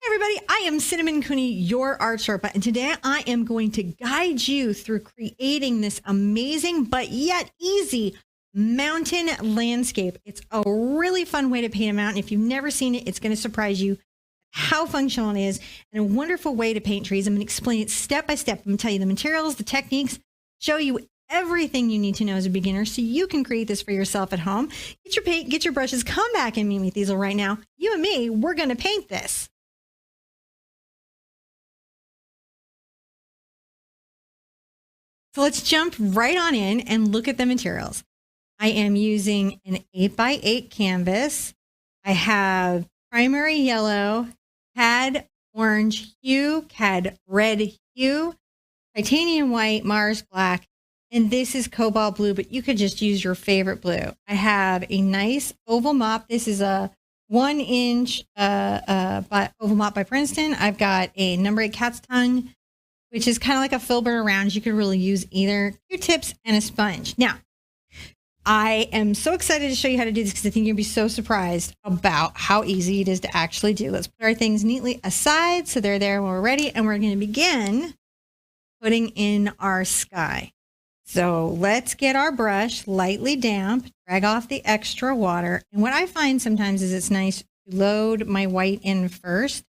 Everybody, I am Cinnamon Cooney, your Art Sherpa, and today I am going to guide you through creating this amazing but yet easy mountain landscape. It's a really fun way to paint a mountain. If you've never seen it, it's going to surprise you how functional it is and a wonderful way to paint trees. I'm going to explain it step by step. I'm going to tell you the materials, the techniques, show you everything you need to know as a beginner so you can create this for yourself at home. Get your paint, get your brushes, come back and meet me with easel right now. You and me, we're going to paint this. So let's jump right on in and look at the materials. I am using an 8x8 canvas. I have primary yellow, cad orange hue, cad red hue, titanium white, Mars black, and this is cobalt blue, but you could just use your favorite blue. I have a nice oval mop. This is a 1-inch oval mop by Princeton. I've got a number 8 cat's tongue, which is kind of like a filbert around. You could really use either Q-tips and a sponge. Now, I am so excited to show you how to do this because I think you'll be so surprised about how easy it is to actually do. Let's put our things neatly aside so they're there when we're ready, and we're going to begin putting in our sky. So let's get our brush lightly damp, drag off the extra water. And what I find sometimes is it's nice to load my white in first.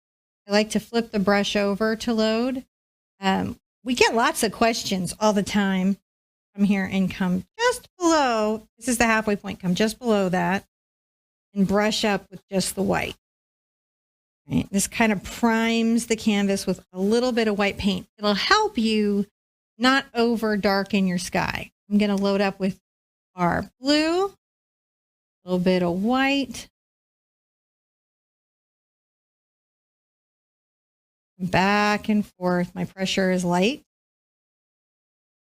I like to flip the brush over to load. We get lots of questions all the time. Come here and come just below. This is the halfway point. Come just below that and brush up with just the white. Right. This kind of primes the canvas with a little bit of white paint. It'll help you not over darken your sky. I'm going to load up with our blue, a little bit of white, back and forth. My pressure is light.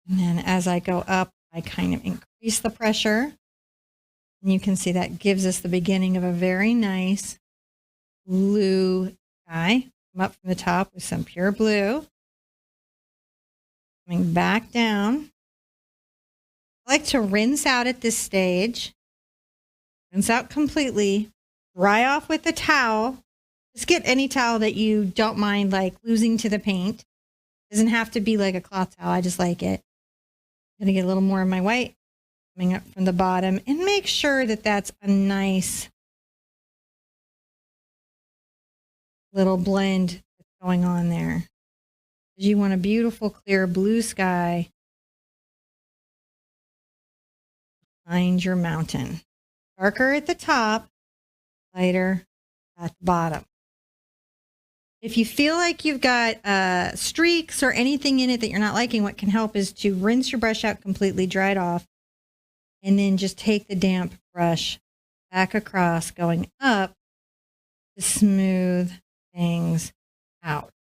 And then as I go up, I kind of increase the pressure. And you can see that gives us the beginning of a very nice blue sky. Come up from the top with some pure blue. Coming back down. I like to rinse out at this stage. Rinse out completely. Dry off with a towel. Just get any towel that you don't mind like losing to the paint. Doesn't have to be like a cloth towel. I just like it. I'm going to get a little more of my white coming up from the bottom and make sure that that's a nice little blend that's going on there. You want a beautiful, clear blue sky behind your mountain. Darker at the top, lighter at the bottom. If you feel like you've got streaks or anything in it that you're not liking, what can help is to rinse your brush out completely, dry it off, and then just take the damp brush back across, going up to smooth things out.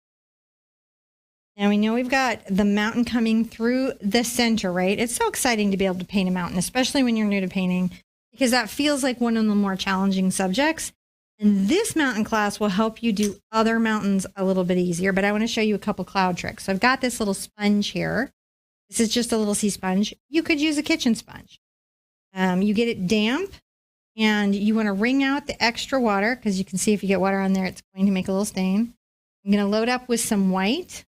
Now we know we've got the mountain coming through the center, right? It's so exciting to be able to paint a mountain, especially when you're new to painting, because that feels like one of the more challenging subjects. And this mountain class will help you do other mountains a little bit easier, but I want to show you a couple cloud tricks. So I've got this little sponge here. This is just a little sea sponge. You could use a kitchen sponge. You get it damp, and you want to wring out the extra water, because you can see if you get water on there, it's going to make a little stain. I'm going to load up with some white.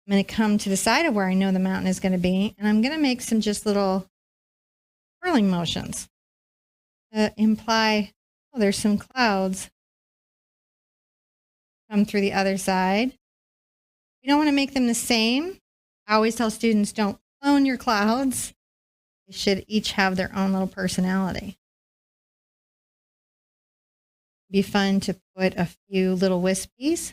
I'm going to come to the side of where I know the mountain is going to be, and I'm going to make some just little curling motions to imply, oh, there's some clouds. Come through the other side. You don't want to make them the same. I always tell students, don't clone your clouds. They should each have their own little personality. It'd be fun to put a few little wispies.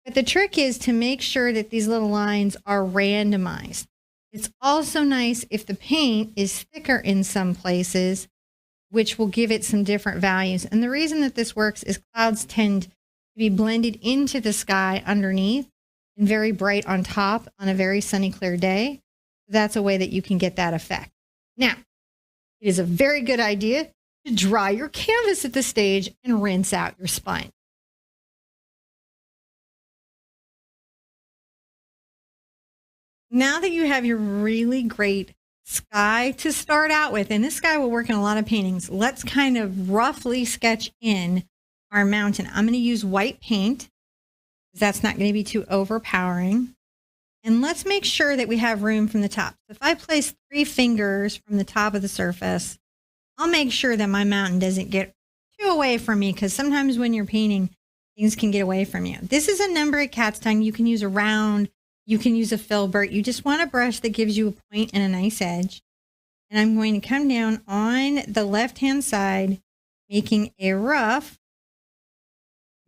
But the trick is to make sure that these little lines are randomized. It's also nice if the paint is thicker in some places, which will give it some different values. And the reason that this works is clouds tend to be blended into the sky underneath and very bright on top on a very sunny, clear day. That's a way that you can get that effect. Now, it is a very good idea to dry your canvas at this stage and rinse out your sponge. Now that you have your really great sky to start out with, and this sky will work in a lot of paintings, let's kind of roughly sketch in our mountain. I'm going to use white paint because that's not going to be too overpowering. And let's make sure that we have room from the top. So if I place 3 fingers from the top of the surface, I'll make sure that my mountain doesn't get too away from me, because sometimes when you're painting, things can get away from you. This is a number at cat's tongue. You can use a round, you can use a filbert. You just want a brush that gives you a point and a nice edge. And I'm going to come down on the left-hand side, making a rough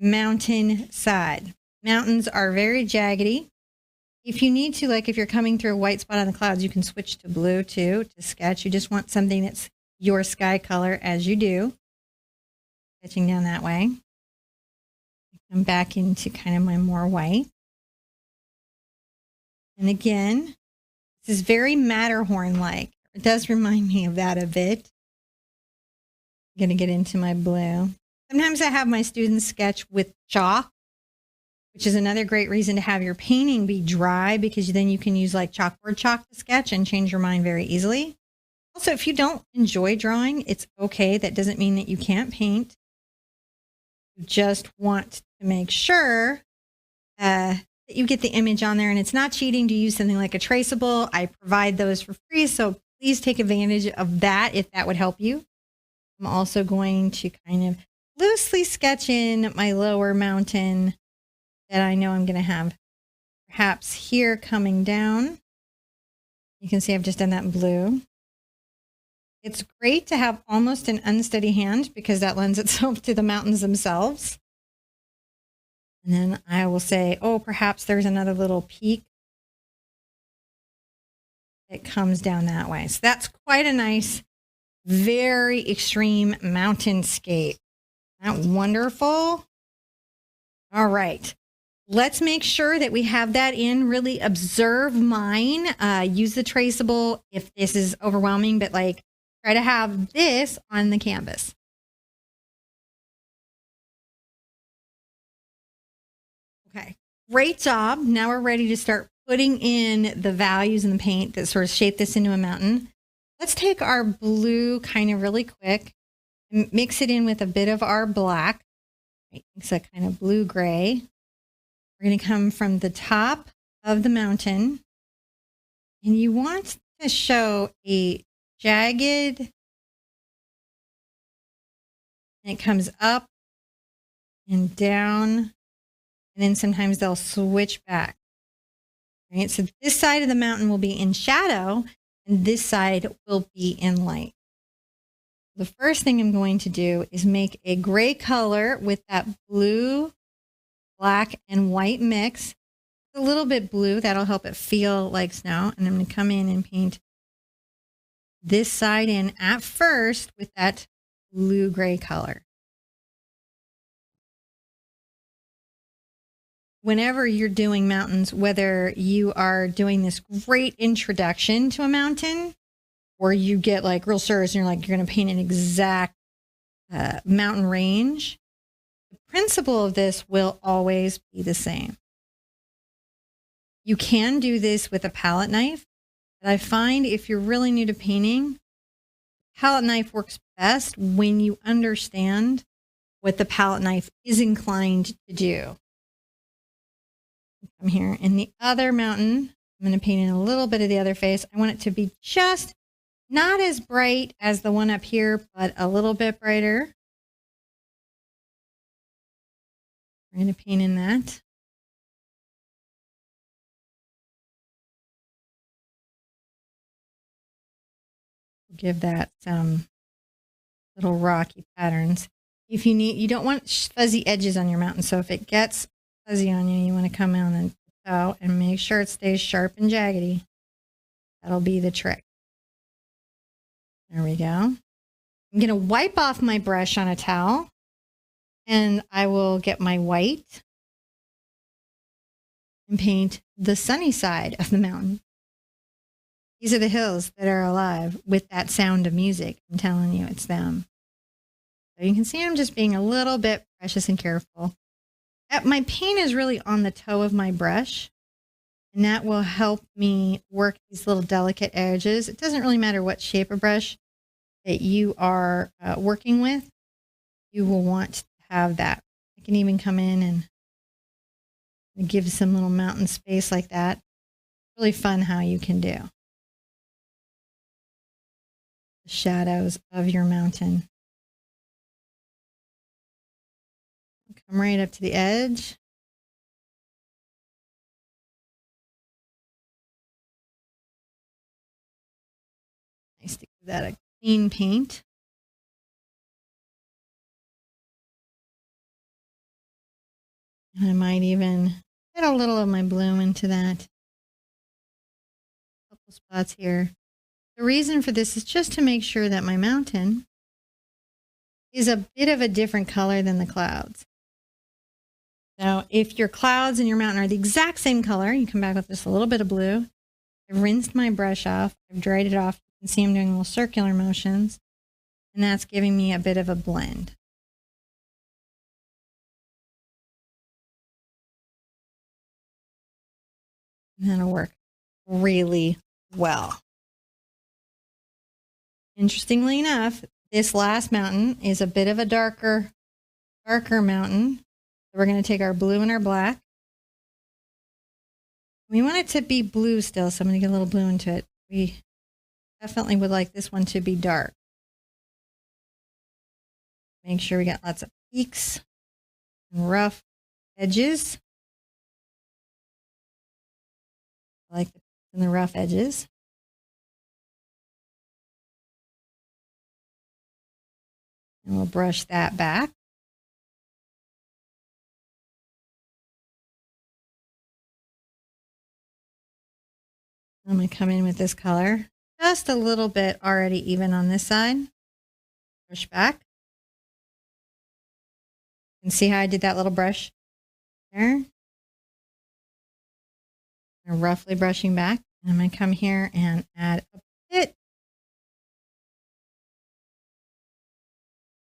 mountain side. Mountains are very jaggedy. If you need to, like if you're coming through a white spot on the clouds, you can switch to blue too to sketch. You just want something that's your sky color as you do. Sketching down that way. Come back into kind of my more white. And again, this is very Matterhorn-like. It does remind me of that a bit. I'm going to get into my blue. Sometimes I have my students sketch with chalk, which is another great reason to have your painting be dry, because then you can use like chalkboard chalk to sketch and change your mind very easily. Also, if you don't enjoy drawing, it's okay. That doesn't mean that you can't paint. You just want to make sure that you get the image on there, and it's not cheating to use something like a traceable. I provide those for free, so please take advantage of that if that would help you. I'm also going to kind of loosely sketch in my lower mountain that I know I'm going to have perhaps here coming down. You can see I've just done that in blue. It's great to have almost an unsteady hand because that lends itself to the mountains themselves. And then I will say, oh, perhaps there's another little peak that comes down that way. So that's quite a nice, very extreme mountainscape. Isn't that wonderful? All right. Let's make sure that we have that in. Really observe mine. Use the traceable if this is overwhelming, but like try to have this on the canvas. Okay, great job. Now we're ready to start putting in the values in the paint that sort of shape this into a mountain. Let's take our blue kind of really quick and mix it in with a bit of our black. It's a kind of blue-gray. We're going to come from the top of the mountain, and you want to show a jagged, and it comes up and down, and then sometimes they'll switch back. Right? So this side of the mountain will be in shadow, and this side will be in light. The first thing I'm going to do is make a gray color with that blue, black, and white mix. A little bit blue, that'll help it feel like snow. And I'm going to come in and paint this side in at first with that blue-gray color. Whenever you're doing mountains, whether you are doing this great introduction to a mountain, or you get like real serious and you're like, you're going to paint an exact mountain range, the principle of this will always be the same. You can do this with a palette knife, but I find if you're really new to painting, palette knife works best when you understand what the palette knife is inclined to do. I'm here in the other mountain. I'm going to paint in a little bit of the other face. I want it to be just not as bright as the one up here, but a little bit brighter. We're going to paint in that. Give that some little rocky patterns. If you need, you don't want fuzzy edges on your mountain. So if it gets fuzzy on you, you want to come in and toe and make sure it stays sharp and jaggedy. That'll be the trick. There we go. I'm going to wipe off my brush on a towel, and I will get my white and paint the sunny side of the mountain. These are the hills that are alive with that sound of music. I'm telling you, it's them. So you can see I'm just being a little bit precious and careful. My paint is really on the toe of my brush, and that will help me work these little delicate edges. It doesn't really matter what shape of brush that you are working with. You will want to have that. I can even come in and give some little mountain space like that. Really fun how you can do the shadows of your mountain. Come right up to the edge. Nice to give that a clean paint. And I might even get a little of my blue into that. A couple spots here. The reason for this is just to make sure that my mountain is a bit of a different color than the clouds. Now, if your clouds and your mountain are the exact same color, you come back with just a little bit of blue. I've rinsed my brush off. I've dried it off. You can see I'm doing little circular motions. And that's giving me a bit of a blend. And that'll work really well. Interestingly enough, this last mountain is a bit of a darker mountain. So we're going to take our blue and our black. We want it to be blue still, so I'm going to get a little blue into it. We definitely would like this one to be dark. Make sure we got lots of peaks and rough edges. I like the rough edges. And we'll brush that back. I'm going to come in with this color. Just a little bit already even on this side. Brush back. And see how I did that little brush there? And roughly brushing back. And I'm going to come here and add a bit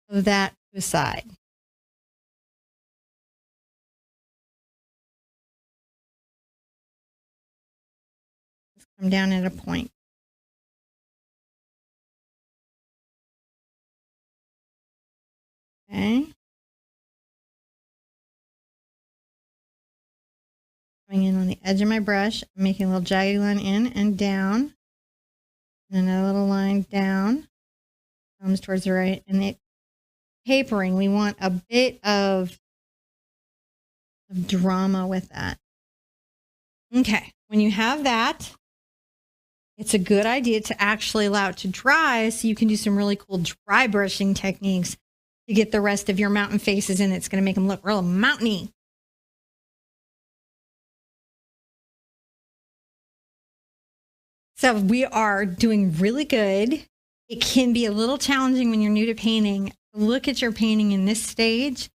of that to the side. Let's come down at a point. Okay. Coming in on the edge of my brush, I'm making a little jagged line in and down. And another little line down. Comes towards the right. And it tapering, we want a bit of drama with that. Okay, when you have that, it's a good idea to actually allow it to dry so you can do some really cool dry brushing techniques to get the rest of your mountain faces in. It's going to make them look real mountainy. So we are doing really good. It can be a little challenging when you're new to painting. Look at your painting in this stage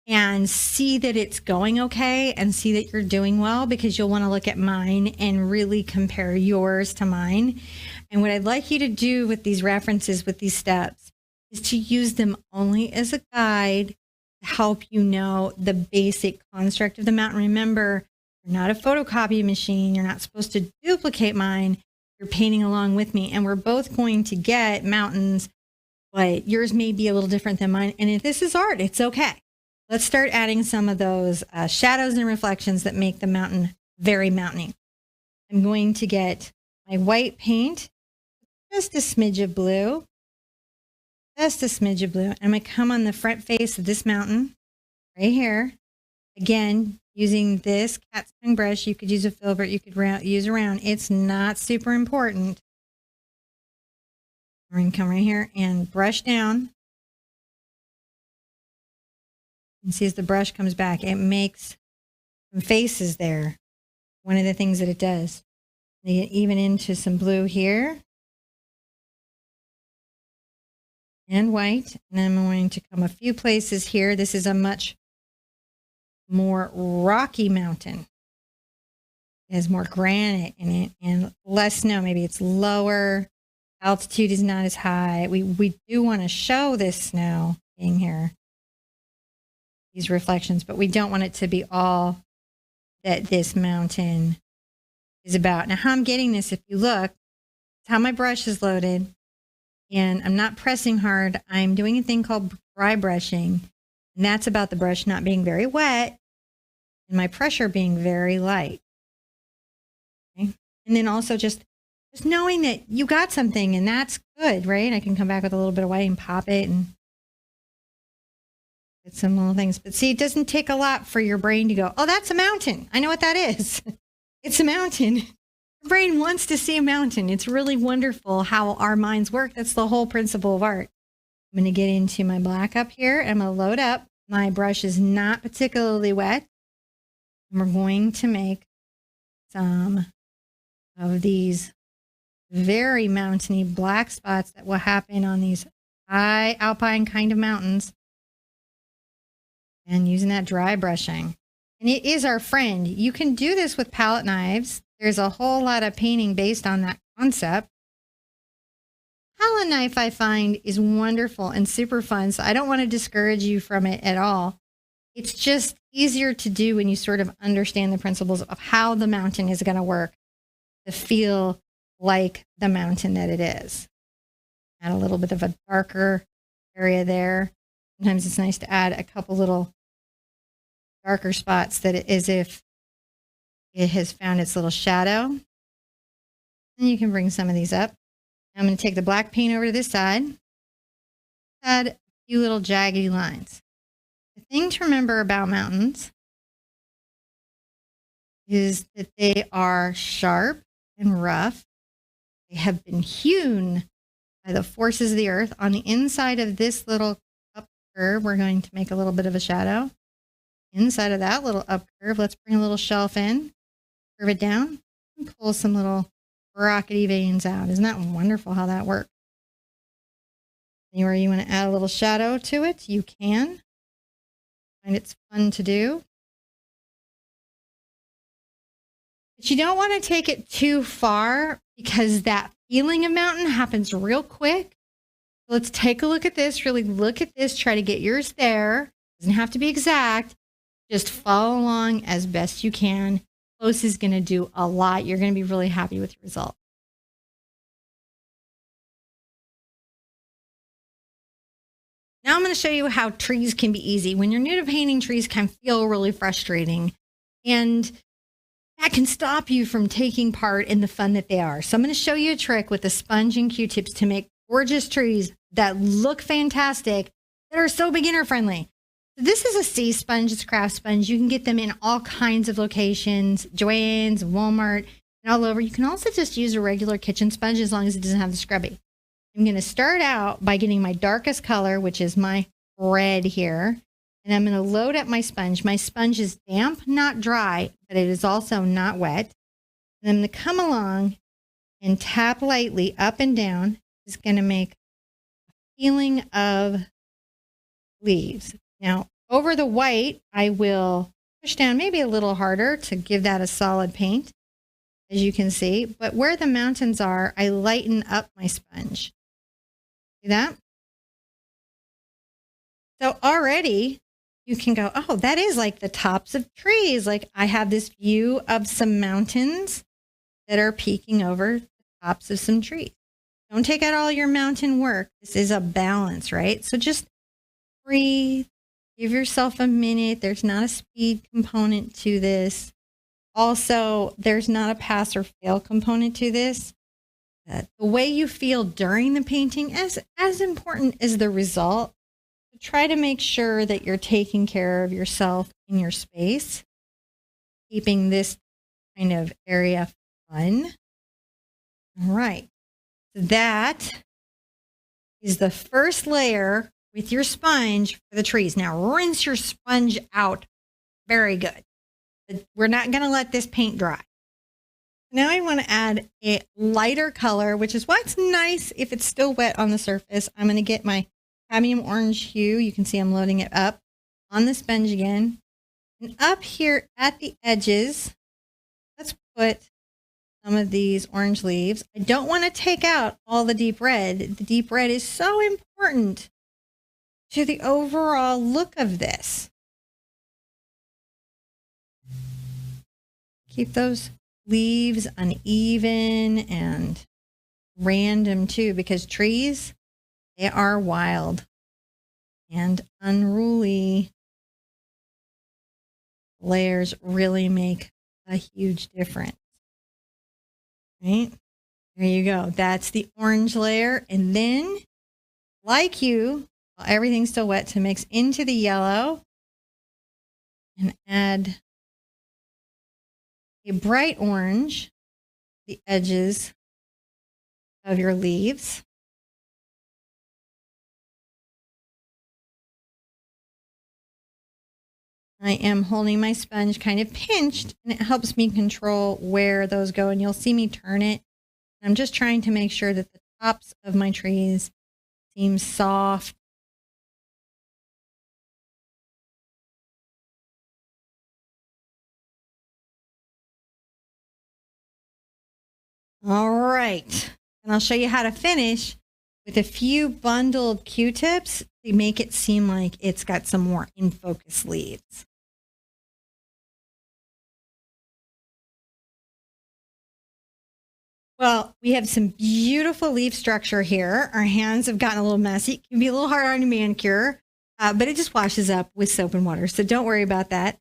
and see that it's going okay and see that you're doing well, because you'll want to look at mine and really compare yours to mine. And what I'd like you to do with these references, with these steps, is to use them only as a guide to help you know the basic construct of the mountain. Remember, you're not a photocopy machine. You're not supposed to duplicate mine. You're painting along with me, and we're both going to get mountains, but yours may be a little different than mine. And if this is art, it's okay. Let's start adding some of those shadows and reflections that make the mountain very mountainy. I'm going to get my white paint, just a smidge of blue, just a smidge of blue. I'm going to come on the front face of this mountain right here. Again, using this cat's tongue brush. You could use a filbert, you could use a round. It's not super important. We're going to come right here and brush down. And see, as the brush comes back, it makes some faces there. One of the things that it does. You get even into some blue here. And white. And then I'm going to come a few places here. This is a much more rocky mountain. It has more granite in it and less snow. Maybe it's lower. Altitude is not as high. We do want to show this snow being here. These reflections, but we don't want it to be all that this mountain is about. Now, how I'm getting this, if you look, it's how my brush is loaded, and I'm not pressing hard. I'm doing a thing called dry brushing, And that's about the brush not being very wet and my pressure being very light. Okay? And then also just knowing that you got something and that's good, right? I can come back with a little bit of white and pop it and get some little things. But see, it doesn't take a lot for your brain to go, oh, that's a mountain. I know what that is. It's a mountain. Your brain wants to see a mountain. It's really wonderful how our minds work. That's the whole principle of art. I'm going to get into my black up here. I'm going to load up. My brush is not particularly wet. And we're going to make some of these very mountainy black spots that will happen on these high alpine kind of mountains. And using that dry brushing. And it is our friend. You can do this with palette knives. There's a whole lot of painting based on that concept. Palette knife, I find, is wonderful and super fun. So I don't want to discourage you from it at all. It's just easier to do when you sort of understand the principles of how the mountain is going to work to feel like the mountain that it is. Add a little bit of a darker area there. Sometimes it's nice to add a couple little darker spots that it is if it has found its little shadow. And you can bring some of these up. I'm going to take the black paint over to this side. Add a few little jaggedy lines. The thing to remember about mountains is that they are sharp and rough. They have been hewn by the forces of the earth. On the inside of this little up curve, we're going to make a little bit of a shadow. Inside of that little up curve, let's bring a little shelf in, curve it down, and pull some little rockety veins out. Isn't that wonderful how that works? Anywhere you want to add a little shadow to it, you can. Find it's fun to do. But you don't want to take it too far because that feeling of mountain happens real quick. Let's take a look at this, really look at this, try to get yours there. Doesn't have to be exact. Just follow along as best you can. Close is going to do a lot. You're going to be really happy with your result. Now I'm going to show you how trees can be easy. When you're new to painting, trees can feel really frustrating. And that can stop you from taking part in the fun that they are. So I'm going to show you a trick with a sponge and Q-tips to make gorgeous trees that look fantastic, that are so beginner friendly. This is a sea sponge. It's a craft sponge. You can get them in all kinds of locations, Joann's, Walmart, and all over. You can also just use a regular kitchen sponge as long as it doesn't have the scrubby. I'm going to start out by getting my darkest color, which is my red here. And I'm going to load up my sponge. My sponge is damp, not dry, but it is also not wet. And I'm going to come along and tap lightly up and down. It's going to make a feeling of leaves. Now, over the white, I will push down maybe a little harder to give that a solid paint, as you can see. But where the mountains are, I lighten up my sponge. See that? So already you can go, oh, that is like the tops of trees. Like I have this view of some mountains that are peeking over the tops of some trees. Don't take out all your mountain work. This is a balance, right? So just breathe. Give yourself a minute. There's not a speed component to this. Also, there's not a pass or fail component to this. The way you feel during the painting is as important as the result. So try to make sure that you're taking care of yourself in your space, keeping this kind of area fun. All right. So that is the first layer with your sponge for the trees. Now rinse your sponge out. Very good. We're not going to let this paint dry. Now I want to add a lighter color, which is why it's nice if it's still wet on the surface. I'm going to get my cadmium orange hue. You can see I'm loading it up on the sponge again. And up here at the edges, let's put some of these orange leaves. I don't want to take out all the deep red. The deep red is so important to the overall look of this. Keep those leaves uneven and random too, because trees, they are wild. and unruly layers really make a huge difference. Right? There you go. That's the orange layer. And then, like you, while everything's still wet, to mix into the yellow and add a bright orange, the edges of your leaves. I am holding my sponge kind of pinched, and it helps me control where those go. And you'll see me turn it. I'm just trying to make sure that the tops of my trees seem soft. All right. And I'll show you how to finish with a few bundled Q-tips to make it seem like it's got some more in focus leaves. Well, we have some beautiful leaf structure here. Our hands have gotten a little messy. It can be a little hard on a manicure, but it just washes up with soap and water. So don't worry about that.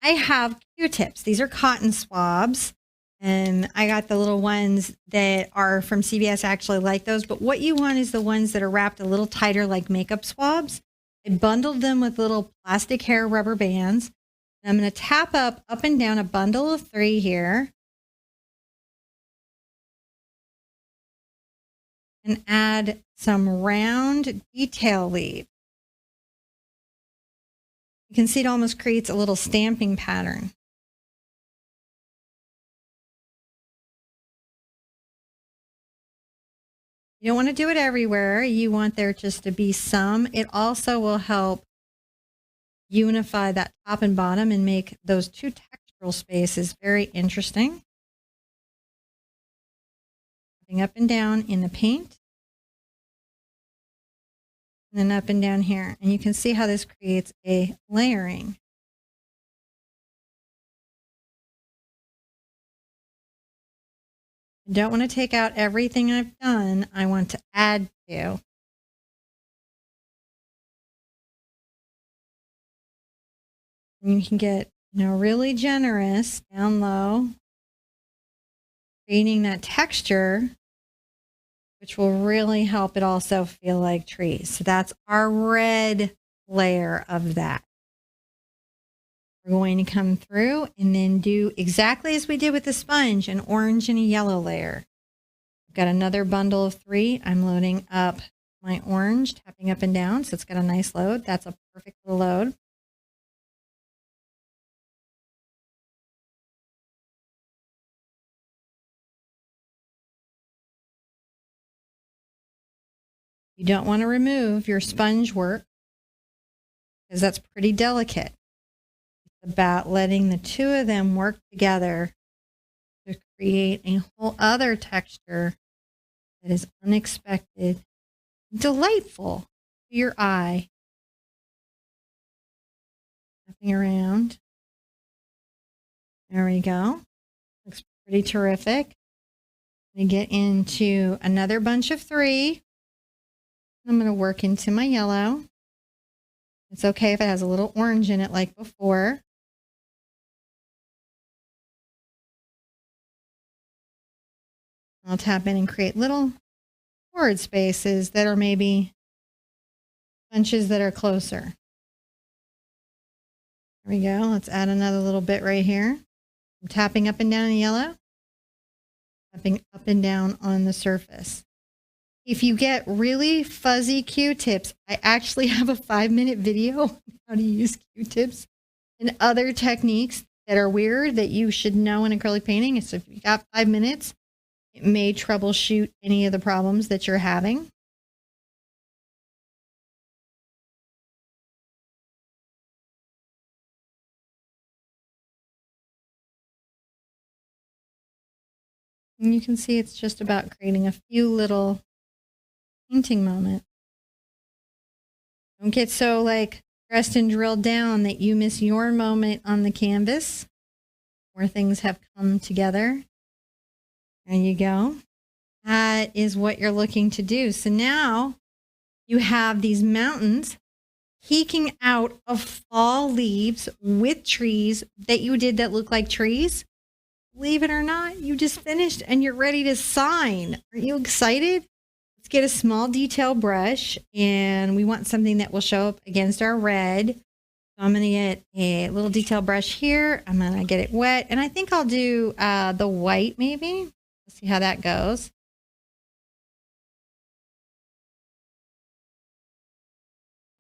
I have Q-tips. These are cotton swabs. And I got the little ones that are from CVS. I actually like those. But what you want is the ones that are wrapped a little tighter like makeup swabs. I bundled them with little plastic hair rubber bands. And I'm going to tap up and down a bundle of 3 here. And add some round detail leaves. You can see it almost creates a little stamping pattern. You don't want to do it everywhere. You want there just to be some. It also will help unify that top and bottom and make those 2 textural spaces very interesting. Up and down in the paint. And then up and down here. And you can see how this creates a layering. I don't want to take out everything I've done. I want to add to. And you can get, really generous down low, creating that texture, which will really help it also feel like trees. So that's our red layer of that. We're going to come through and then do exactly as we did with the sponge, an orange and a yellow layer. I've got another bundle of 3. I'm loading up my orange, tapping up and down, so it's got a nice load. That's a perfect little load. You don't want to remove your sponge work because that's pretty delicate. It's about letting the 2 of them work together to create a whole other texture that is unexpected, delightful to your eye. Tapping around. There we go. Looks pretty terrific. We get into another bunch of 3. I'm going to work into my yellow. It's okay if it has a little orange in it like before. I'll tap in and create little word spaces that are maybe bunches that are closer. There we go. Let's add another little bit right here. I'm tapping up and down in the yellow, tapping up and down on the surface. If you get really fuzzy Q-tips, I actually have a 5-minute video on how to use Q-tips and other techniques that are weird that you should know in acrylic painting. So if you got 5 minutes, it may troubleshoot any of the problems that you're having. And you can see it's just about creating a few little painting moments. Don't get so stressed and drilled down that you miss your moment on the canvas where things have come together. There you go. That is what you're looking to do. So now you have these mountains peeking out of fall leaves with trees that you did that look like trees. Believe it or not, you just finished and you're ready to sign. Are you excited? Let's get a small detail brush, and we want something that will show up against our red. So I'm going to get a little detail brush here. I'm going to get it wet, and I think I'll do the white maybe. Let's see how that goes.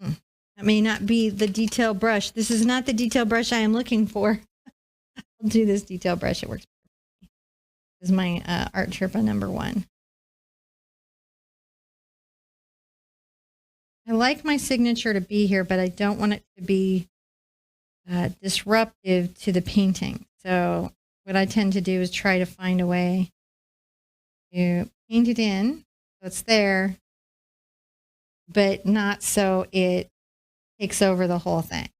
That may not be the detail brush. This is not the detail brush I am looking for. I'll do this detail brush. It works. This is my Art Sherpa #1. I like my signature to be here, but I don't want it to be disruptive to the painting. So what I tend to do is try to find a way to paint it in so it's there, but not so it takes over the whole thing.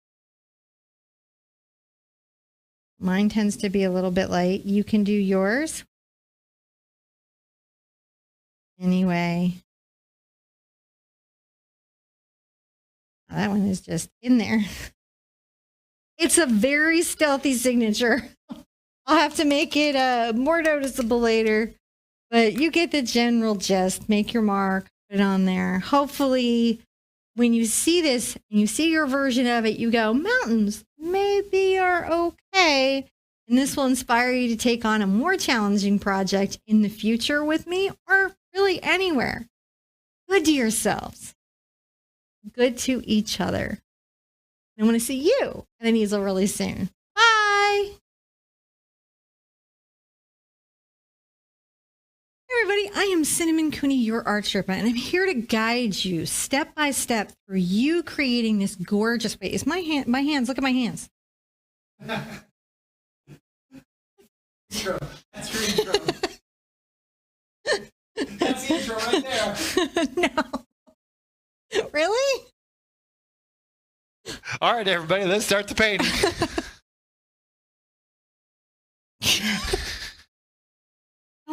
Mine tends to be a little bit light. You can do yours. Anyway, that one is just in there. It's a very stealthy signature. I'll have to make it more noticeable later, but you get the general gist. Make your mark, put it on there. Hopefully, when you see this and you see your version of it, you go, mountains maybe are okay. And this will inspire you to take on a more challenging project in the future with me, or really anywhere. Good to yourselves. Good to each other. I want to see you at an easel really soon. Bye. Hey everybody, I am Cinnamon Cooney, your Art Sherpa, and I'm here to guide you step by step through you creating this gorgeous. Wait, is my hands? Look at my hands. Intro. That's your intro. That's the intro right there. No. Really? All right, everybody, let's start the painting.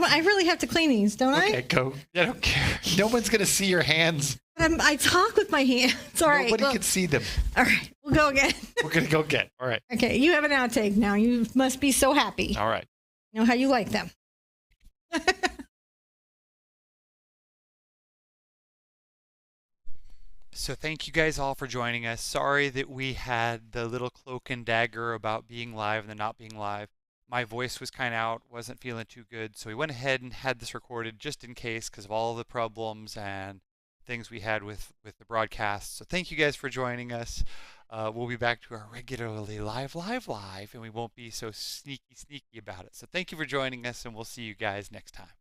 I really have to clean these, don't I? Okay, go. I don't care. No one's going to see your hands. I talk with my hands. All right. Nobody can see them. All right. We'll go again. We're going to go again. All right. Okay. You have an outtake now. You must be so happy. All right. You know how you like them. So thank you guys all for joining us. Sorry that we had the little cloak and dagger about being live and then not being live. My voice was kind of out, wasn't feeling too good, so we went ahead and had this recorded just in case because of all the problems and things we had with the broadcast. So thank you guys for joining us. We'll be back to our regularly live, and we won't be so sneaky about it. So thank you for joining us, and we'll see you guys next time.